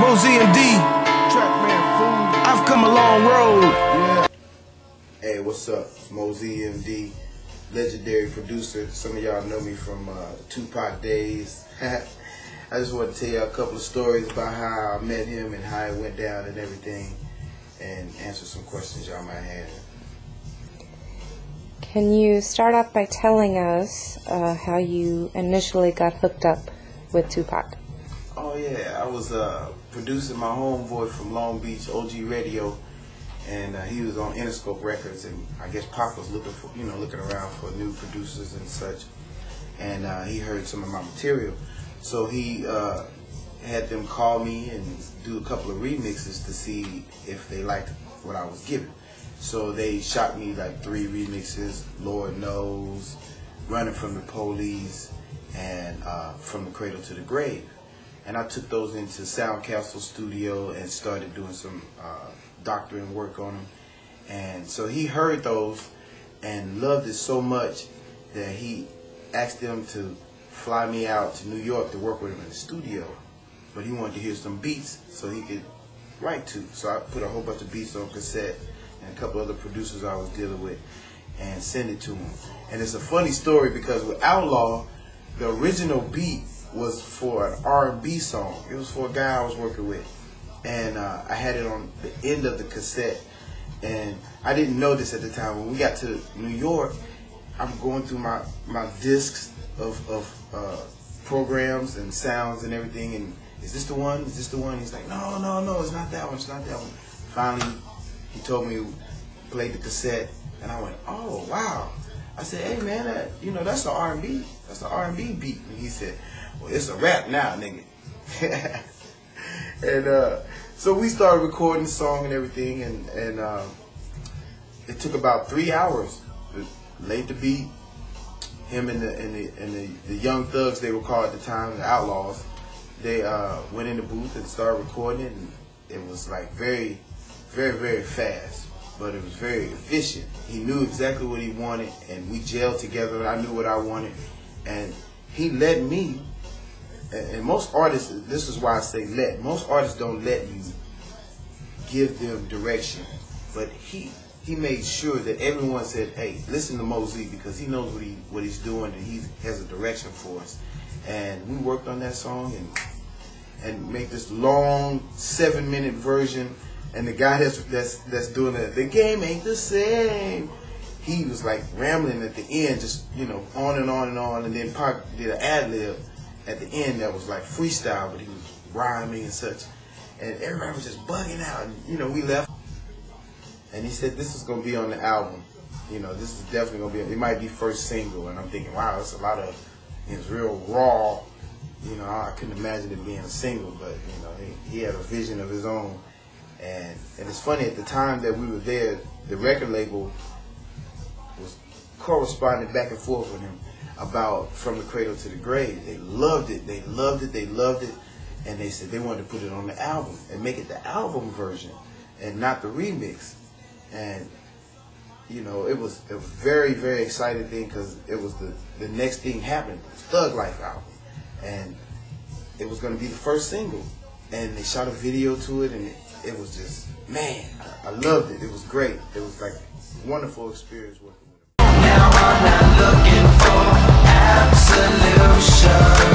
Moe Z Md, I've come a long road. Yeah. Hey, what's up? It's Moe Z Md, legendary producer. Some of y'all know me from the Tupac days. I just want to tell you a couple of stories about how I met him and how it went down and everything, and answer some questions y'all might have. Can you start off by telling us how you initially got hooked up with Tupac? Oh yeah, I was producing my homeboy from Long Beach, OG Radio, and he was on Interscope Records, and I guess Pac was looking for, looking around for new producers and such, and he heard some of my material, so he had them call me and do a couple of remixes to see if they liked what I was giving. So they shot me like 3 remixes: Lord Knows, Running from the Police, and From the Cradle to the Grave. And I took those into Sound Castle Studio and started doing some doctoring work on them. And so he heard those and loved it so much that he asked them to fly me out to New York to work with him in the studio. But he wanted to hear some beats so he could write to. So I put a whole bunch of beats on cassette and a couple other producers I was dealing with and send it to him. And it's a funny story because with Outlaw, the original beat was for an R&B song. It was for a guy I was working with, and I had it on the end of the cassette, and I didn't know this at the time. When we got to New York, I'm going through my discs of programs and sounds and everything, and is this the one? Is this the one? He's like, no, it's not that one, it's not that one. Finally, he told me, played the cassette, and I went, oh wow. I said, hey man, that's an R&B. That's an R&B beat. And he said, well, it's a rap now, nigga. And so we started recording the song and everything, and it took about 3 hours. Laid the beat. Him and the young thugs, they were called at the time, the Outlaws. They went in the booth and started recording it, and it was like very, very, very fast. But it was very efficient. He knew exactly what he wanted, and we gelled together, and I knew what I wanted. And he let me, and most artists, this is why I say let, most artists don't let you give them direction. But he made sure that everyone said, hey, listen to Moe Z, because he knows what he's doing, and he has a direction for us. And we worked on that song and make this long 7-minute version. And the guy that's doing it, the game ain't the same. He was like rambling at the end, just on and on and on. And then Pac did an ad-lib at the end that was like freestyle, but he was rhyming and such. And everybody was just bugging out. And we left. And he said, this is gonna be on the album. This is definitely gonna be. It might be first single. And I'm thinking, wow, it's a lot of. It's real raw. I couldn't imagine it being a single, but he had a vision of his own. And it's funny, at the time that we were there, the record label was corresponding back and forth with him about From the Cradle to the Grave. They loved it, they loved it, they loved it, and they said they wanted to put it on the album and make it the album version and not the remix. And it was a very, very exciting thing, because it was the next thing happened, Thug Life album, and it was going to be the first single. And they shot a video to it, and it was just, man, I loved it. It was great. It was like a wonderful experience working with him. Now I'm not looking for absolution.